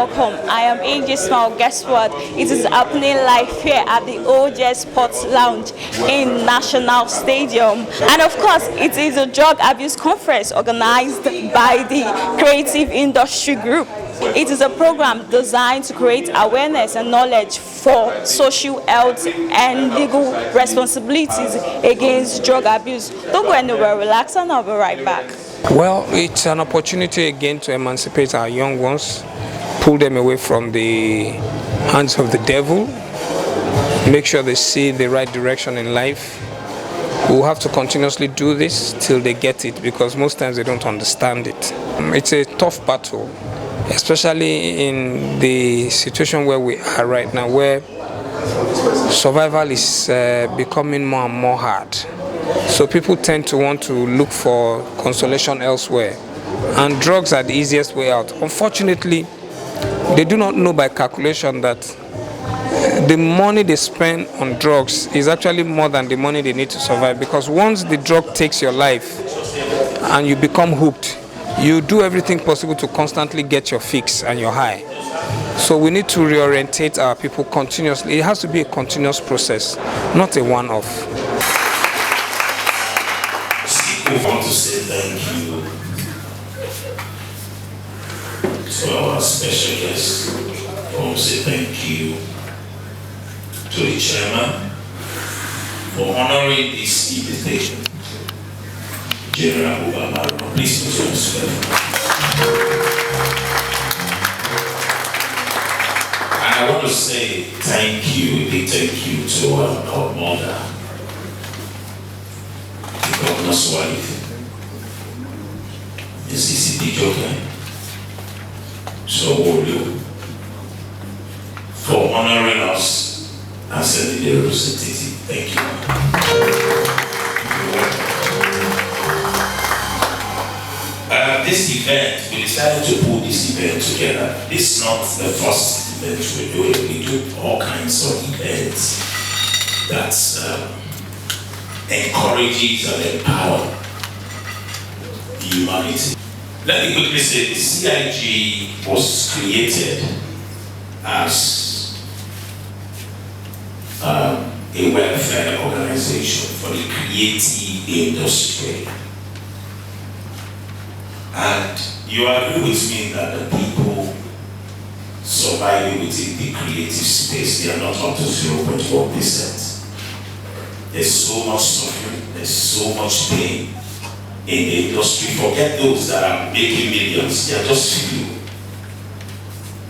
welcome. I am AJ Smile. Guess what? It is happening live here at the OJ Sports Lounge in National Stadium. And of course, it is a drug abuse conference organized by the Creative Industry Group. It is a program designed to create awareness and knowledge for social health and legal responsibilities against drug abuse. Don't go anywhere, relax, and I'll be right back. Well, it's an opportunity again to emancipate our young ones, pull them away from the hands of the devil, make sure they see the right direction in life. We'll have to continuously do this till they get it, because most times they don't understand it. It's a tough battle, especially in the situation where we are right now, where survival is becoming more and more hard. So people tend to want to look for consolation elsewhere, and drugs are the easiest way out. Unfortunately, they do not know by calculation that the money they spend on drugs is actually more than the money they need to survive, because once the drug takes your life and you become hooked, you do everything possible to constantly get your fix and your high. So we need to reorientate our people continuously. It has to be a continuous process, not a one-off. We want to say thank you to our special guest. We want to say thank you to the chairman for honoring this invitation. General Obama, please put your respect. And I want to say thank you to our mother, the governor's wife, Mrs. Ijoke, so for honoring us as a representative. Thank you. This event, we decided to put this event together. This is not the first event we're doing. We do all kinds of events that encourages and empowers humanity. Let me quickly say the CIG was created as a welfare organization for the creative industry. And you agree with me that the people surviving within the creative space, they are not up to 0.1%. There's so much suffering, there's so much pain in the industry. Forget those that are making millions, they are just few.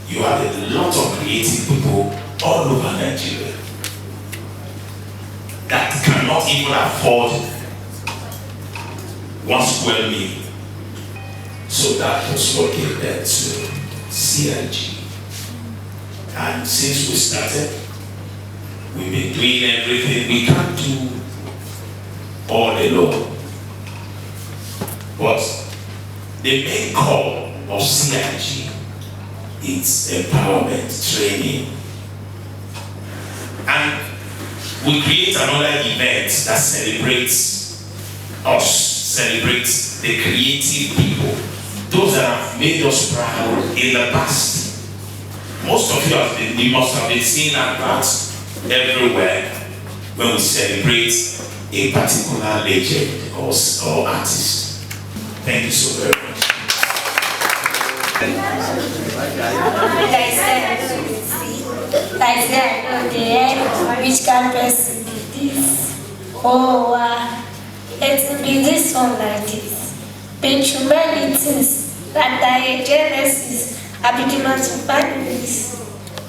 You have a lot of creative people all over Nigeria that cannot even afford one square meal. So that was what gave birth to CIG. And since we started, we've been doing everything. We can't do all alone. But the main call of CIG is empowerment, training. And we create another event that celebrates us, celebrates the creative people, those that have made us proud in the past. Most of you must have been seeing adverts everywhere when we celebrate a particular legend or artist. Thank you so very much. Which can person be this? Oh, it be this one like this. Been humanities that die genesis, ability families,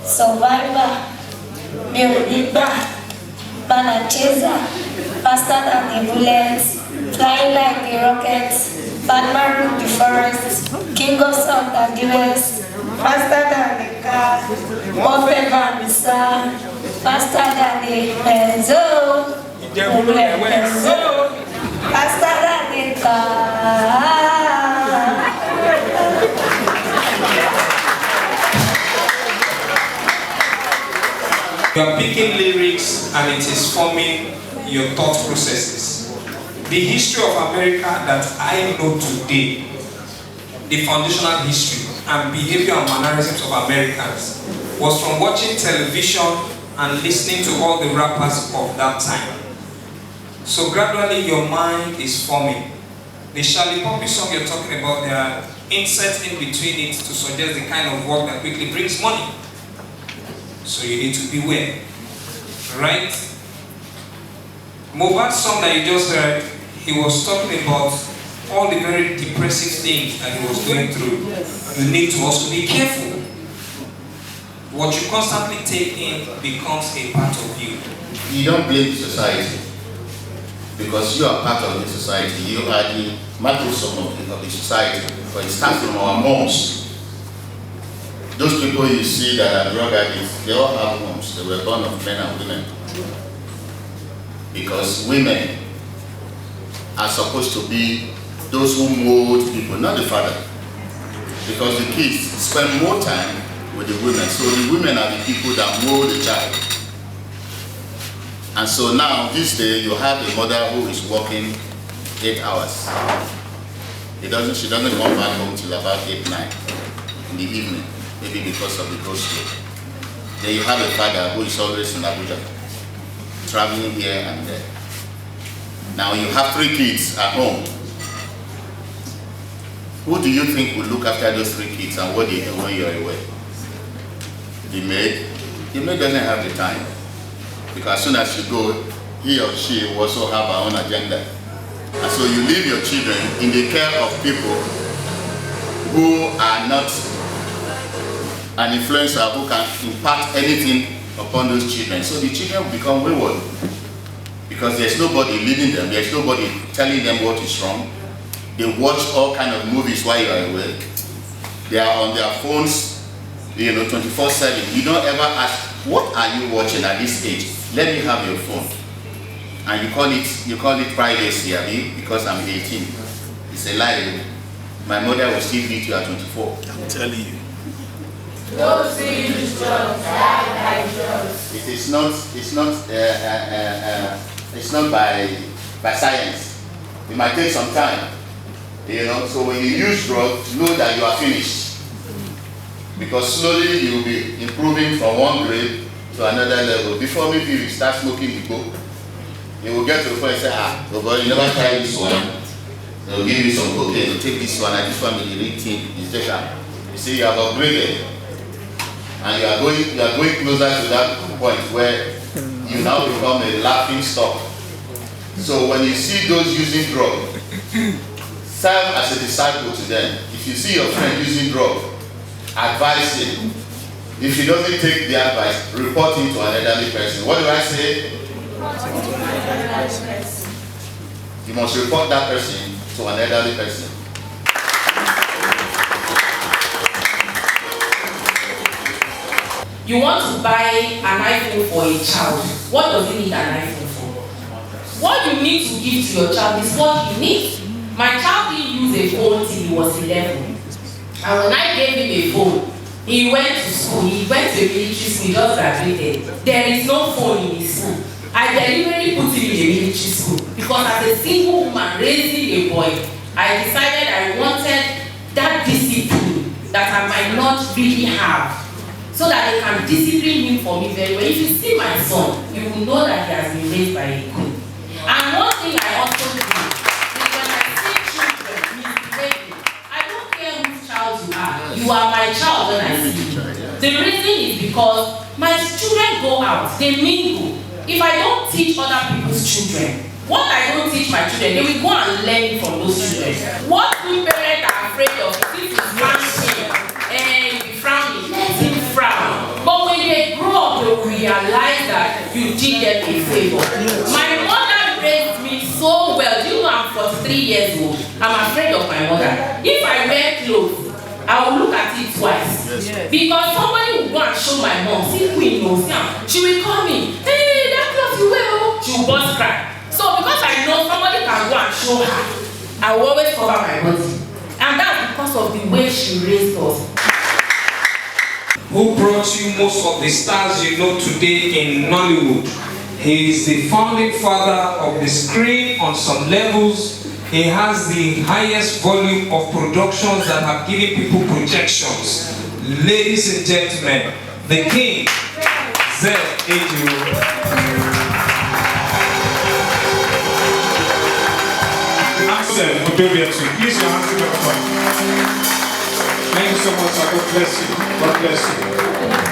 survivor, Mildiba, Banacheza, faster than the bullets, flying like the rockets, Batman the forest, king of south and the west, faster than the car, more than the sun, faster than the benzo, faster than the car. You are picking lyrics and it is forming your thought processes. The history of America that I know today, the foundational history, and behavior and mannerisms of Americans was from watching television and listening to all the rappers of that time. So gradually your mind is forming. The Charlie Poppy song you're talking about, there are inserts in between it to suggest the kind of work that quickly brings money. So you need to beware, right? Mohbad's song that you just heard, he was talking about all the very depressive things that he was going through. You need to also be careful. What you constantly take in becomes a part of you. You don't blame society, because you are part of the society. You are the microsome of the society, but it starts from our moms. Those people you see that are drug addicts, they all have moms. They were born of men and women. Because women are supposed to be those who mold people, not the father. Because the kids spend more time with the women. So the women are the people that mold the child. And so now, this day, you have a mother who is working 8 hours. She doesn't come back home till about 8, 9 in the evening, maybe because of the go-slow. Then you have a father who is always in Abuja, traveling here and there. Now you have 3 kids at home. Who do you think will look after those 3 kids and what they do when you're away? The maid? The maid doesn't have the time. Because as soon as you go, he or she will also have her own agenda. And so you leave your children in the care of people who are not an influencer who can impact anything upon those children. So the children will become wayward. Because there's nobody leading them, there's nobody telling them what is wrong. They watch all kind of movies while you are away. They are on their phones, 24/7. You don't ever ask, what are you watching at this age? Let me have your phone. And you call it privacy, Abi, because I'm 18. It's a lie. My mother will still beat you at 24. I'm telling you. Those things drugs, like drugs. It's not by science. It might take some time. So when you use drugs, know that you are finished. Because slowly you will be improving from one grade to another level. Before maybe you start smoking the coke, you will get to the point and say, oh boy, you never tried this one. They will give you some cocaine, take this one, and this one will be eating. You see, you have upgraded. And you are going closer to that point where you now become a laughing stock. So when you see those using drugs, serve as a disciple to them. If you see your friend using drugs, advise him. If he doesn't take the advice, report him to an elderly person. What do I say? You must report that person to an elderly person. You want to buy an iPhone for a child. What does he need an iPhone for? What you need to give to your child is what he needs. My child didn't use a phone till he was 11. And when I gave him a phone, he went to school. He went to a military school. He just graduated. There is no phone in his school. I deliberately put him in a military school because as a single woman raising a boy, I decided I wanted that discipline that I might not really have, so that they can discipline him for me very well. If you see my son, you will know that he has been raised by a queen. And one thing I also do is when I see children misbehaving, I don't care whose child you are my child when I see you. The reason is because my children go out, they mingle. If I don't teach other people's children, what I don't teach my children, they will go and learn from those children. What we parents are afraid of, this is one thing, and we frowning, let him frown. But when they grow up, they will realize that you did them a favor. My mother raised me so well. Do you know I'm 43 years old? I'm afraid of my mother. If I wear clothes, I will look at it twice. Yes. Because somebody will go and show my mom, see Queen knows now. She will call me, hey, that clothes you wear, she will burst cry. So because I know somebody can go and show her, I will always cover my body. And that's because of the way she raised us. Who brought you most of the stars you know today in Nollywood? He is the founding father of the screen on some levels. He has the highest volume of productions that have given people projections. Ladies and gentlemen, the king, CIG. Please, your hands together. Thank you so much, sir. God bless you. God bless you.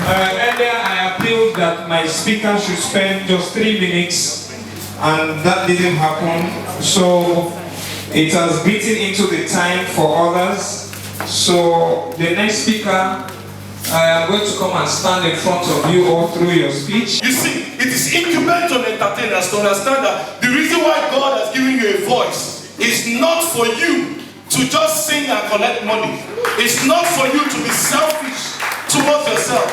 Earlier, I appealed that my speaker should spend just 3 minutes, and that didn't happen. So it has beaten into the time for others. So the next speaker, I am going to come and stand in front of you all through your speech. You see, it is incumbent on entertainers to understand that the reason why God has given you a voice is not for you to just sing and collect money. It's not for you to be selfish towards yourself.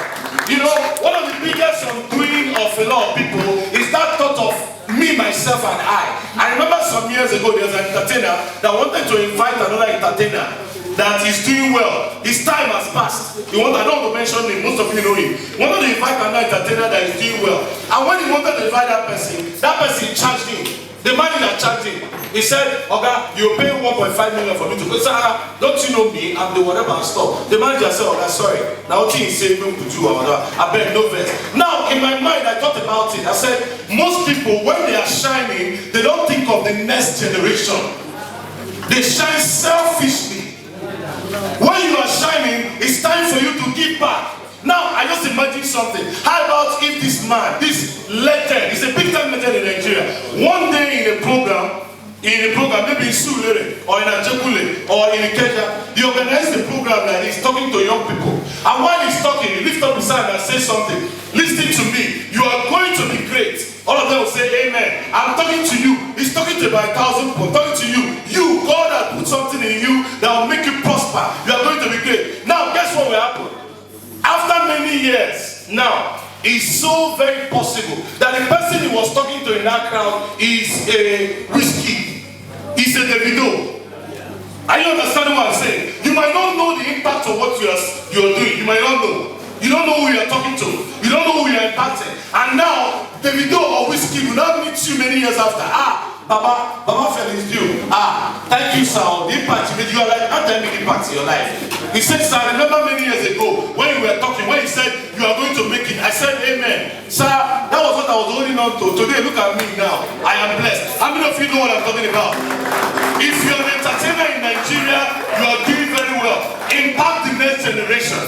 You know, one of the biggest undoing of a lot of people is that thought of me, myself, and I remember some years ago there was an entertainer that wanted to invite another entertainer that is doing well. His time has passed. I don't want to mention him, most of you know him. He wanted to invite another entertainer that is doing well. And when he wanted to invite that person charged him. The manager charged him. He said, "Oga, you pay 1.5 million for me to go." Sir, don't you know me? I'm the whatever stuff. The manager said, "Oga, sorry. Now what you say no to do or I beg no verse." Now in my mind I thought about it. I said, most people when they are shining, they don't think of the next generation. They shine selfishly. When you are shining, it's time for you to give back. Now, I just imagine something. How about if this man, this legend, he's a big time legend in Nigeria, one day in a program, maybe in Sulere, or in Ajebule, or in Ikeja, he organized a program that he's talking to young people. And while he's talking, he lifts up his hand and says something. Listen to me, you are going to be great. All of them will say amen. I'm talking to you. He's talking to about 1,000 people. I'm talking to you. You, God has put something in you that will make you prosper. You are going to be great. Now, guess what will happen? After many years, now, it's so very possible that the person he was talking to in that crowd is a whiskey, is a Davido. Are you understanding what I'm saying? You might not know the impact of what you're doing. You might not know. You don't know who you're talking to. You don't know who you're impacting. And now, Davido or whiskey will not meet you many years after. Baba fell his due. Thank you, sir. The impact you made, you are like, how can I make impact in your life? He said, sir, I remember many years ago when we were talking, when he said, you are going to make it. I said, amen. Sir, that was what I was holding on to. Today, look at me now. I am blessed. How many of you know what I'm talking about? If you're an entertainer in Nigeria, you are doing very well. Impact the next generation.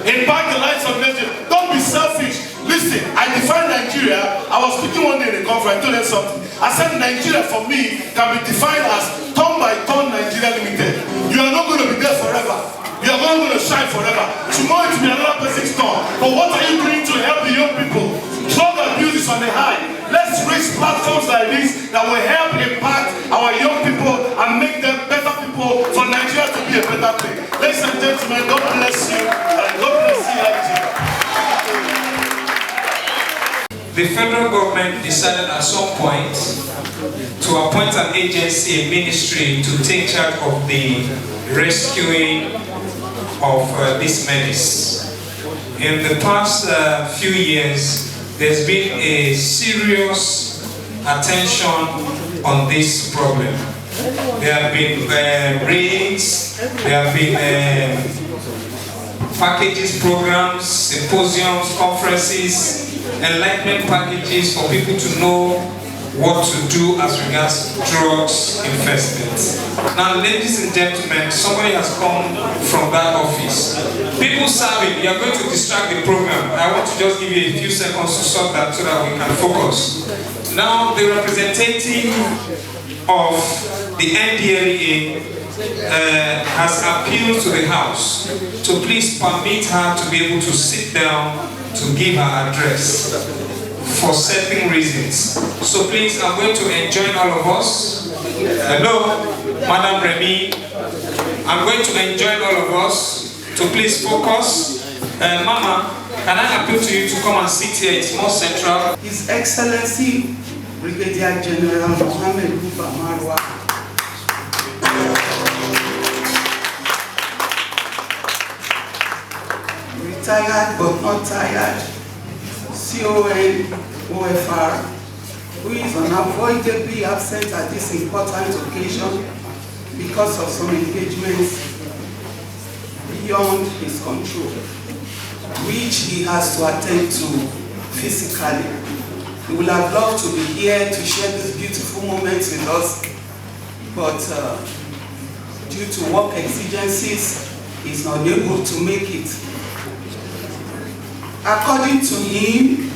Impact the lives of the next generation. Don't be selfish. Listen, I define Nigeria. I was speaking one day in a conference, I told them something. I said Nigeria for me can be defined as turn by turn Nigeria Limited. You are not going to be there forever. You are not going to shine forever. Tomorrow it will be another person's turn. But what are you doing to help the young people? Drug abuse is on the high. Let's raise platforms like this that will help impact our young people and make them better people for Nigeria to be a better place. Ladies and gentlemen, God bless you and God bless CIG. The federal government decided at some point to appoint an agency, a ministry, to take charge of the rescuing of this menace. In the past few years, there's been a serious attention on this problem. There have been raids, there have been packages, programs, symposiums, conferences, enlightenment packages for people to know what to do as regards drugs investment. Now, ladies and gentlemen, somebody has come from that office. People serving, you are going to distract the program. I want to just give you a few seconds to sort that so that we can focus. Now, the representative of the NDLEA has appealed to the House to please permit her to be able to sit down to give her address for certain reasons. So please, I'm going to enjoin all of us. Hello, Madam Remy. I'm going to enjoin all of us to please focus. Mama, can I appeal to you to come and sit here? It's more central. His Excellency Brigadier General Mohammed Buba Marwa, retired but not tired, CON OFR, who is unavoidably absent at this important occasion, because of some engagements beyond his control, which he has to attend to physically. We would have loved to be here to share these beautiful moments with us, but due to work exigencies, he's not able to make it. According to him,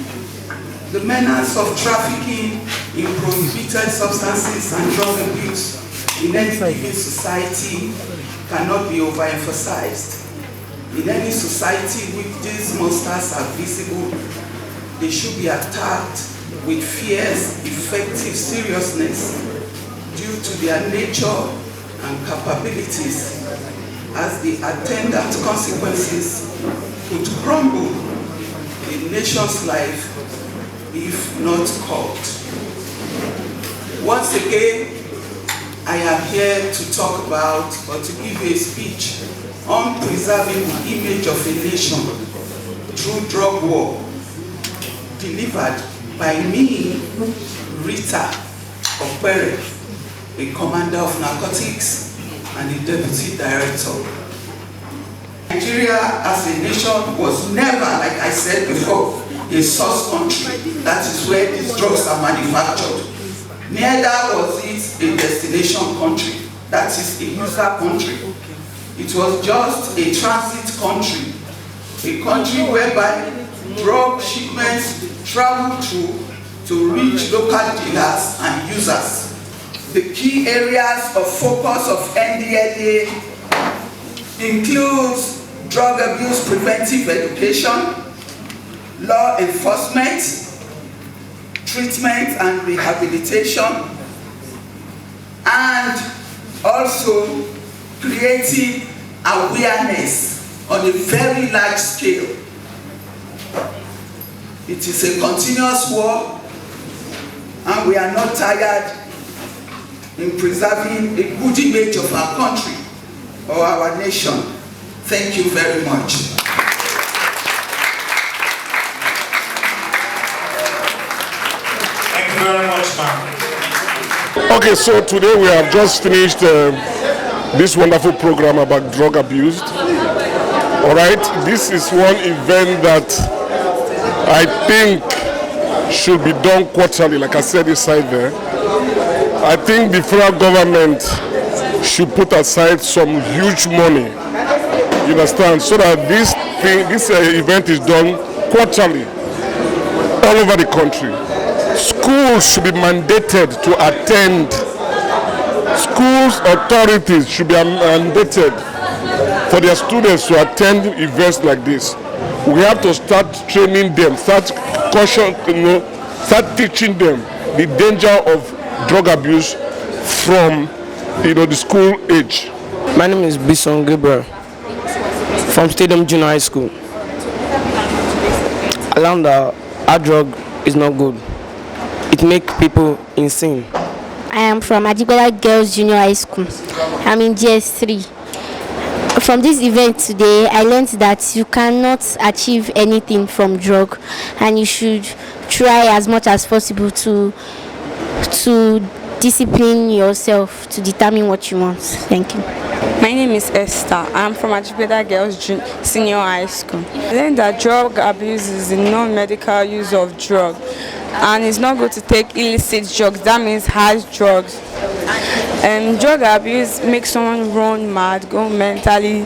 the menace of trafficking in prohibited substances and drug abuse in any given society cannot be overemphasized. In any society which these monsters are visible, they should be attacked with fierce, effective seriousness due to their nature and capabilities, as the attendant consequences could crumble a nation's life if not caught. Once again, I am here to talk about, or to give a speech on preserving the image of a nation through drug war, delivered by me, Rita Okpere, a commander of narcotics and a deputy director. Nigeria as a nation was never, like I said before, a source country. That is where these drugs are manufactured. Neither was it a destination country. That is a user country. It was just a transit country. A country whereby drug shipments travel through to reach local dealers and users. The key areas of focus of NDLEA includes drug abuse preventive education, law enforcement, treatment and rehabilitation, and also creating awareness on a very large scale. It is a continuous war, and we are not tired in preserving a good image of our country or our nation. Thank you very much. Thank you very much, ma'am. Okay, so today we have just finished this wonderful program about drug abuse. All right, this is one event that I think should be done quarterly, like I said inside there. I think the federal government should put aside some huge money, you understand, so that this event is done quarterly all over the country. Schools should be mandated to attend. Schools authorities should be mandated for their students to attend events like this. We have to start training them, start teaching them the danger of drug abuse from the school age. My name is Bison Gabriel from Stadium Junior High School. Around our drug is not good. It makes people insane. I am from Ajigbola Girls Junior High School. I'm in GS3. From this event today, I learned that you cannot achieve anything from drug, and you should try as much as possible to discipline yourself to determine what you want. Thank you. My name is Esther. I'm from Ajibeda Girls Senior High School. I learned that drug abuse is the non-medical use of drug, and it's not good to take illicit drugs. That means hard drugs. Drug abuse makes someone run mad, go mentally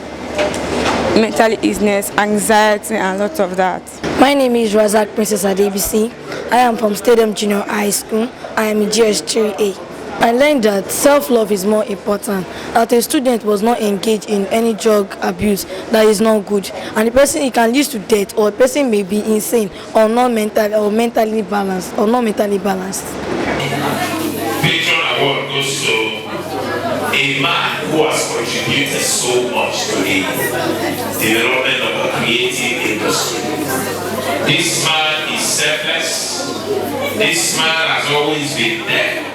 illness, anxiety, and lots of that. My name is Razak Princess Adebisi. I am from Stadium Junior High School. I am in GS3A. I learned that self-love is more important, that a student was not engaged in any drug abuse that is not good, and the person, it can lead to death, or a person may be insane or not mentally balanced. Patron award goes to a man who has contributed so much to the development of a creative industry. This man is selfless. This man has always been there.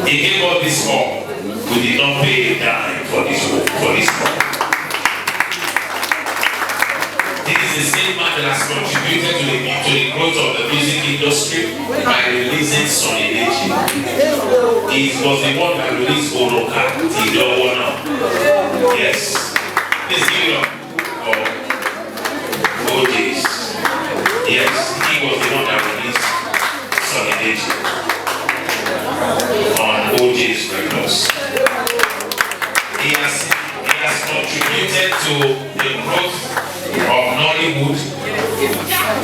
He gave us this all. We did not pay a dime for this work. This is the same man that has contributed to the growth of the music industry. by releasing Solidarity. It was the one that released Oroka, Tidowana. Yes. Please give it up for OJs. Yes, he was the one that released Solidarity on OJ's records. He has contributed to the growth of Nollywood,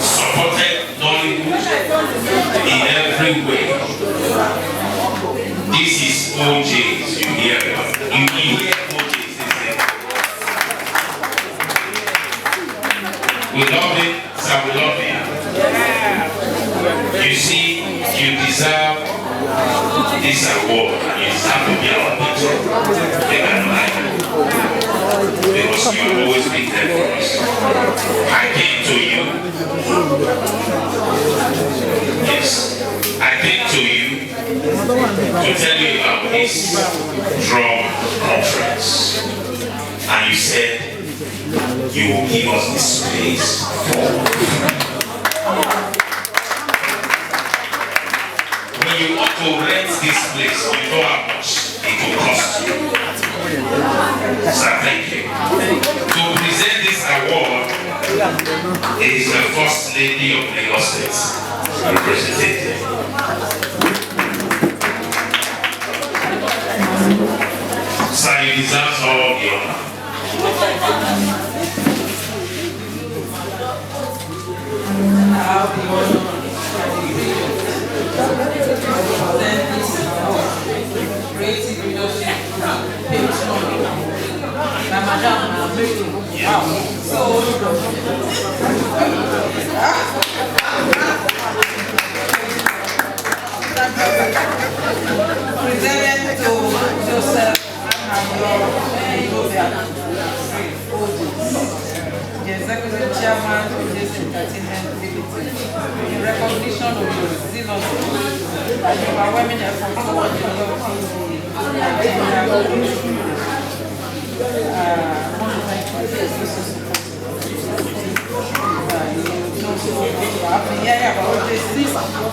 supported Nollywood in every way. This is OJs, you hear it. You hear OJs, we love it, so we love it. You see, you deserve this award, and you deserve to be our picture. Because you have always been there for us. I came to you. Yes. I came to you to tell you about this drug conference. And you said you will give us this space for when you want to rent this place, you know how much it will cost you. So thank you. To present this award is the First Lady of Lagos State representative. So you deserve all the honor. Creative leadership Madam, wow. So presented to Joseph and the executive chairman of this entertainment limited, in recognition of your zealous and overwhelming efforts towards developing the Nigerian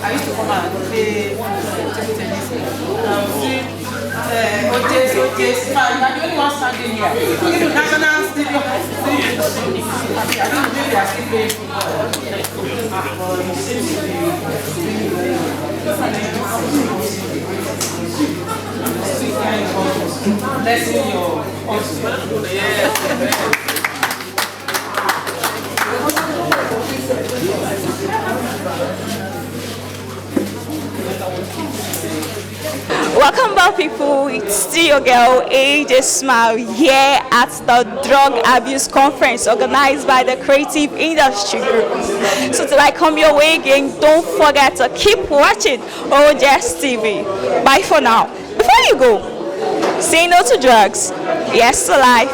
I used to come and play table tennis. OJ's fine. I'm the only one standing here. Even national stadium. I don't know if they are still playing football. But it seems to be blessing your husband. Welcome back, people. It's still your girl AJ Smile here at the Drug Abuse Conference organized by the Creative Industry Group. So till I come your way again, don't forget to keep watching OJS TV. Bye for now. Before you go, say no to drugs, yes to life.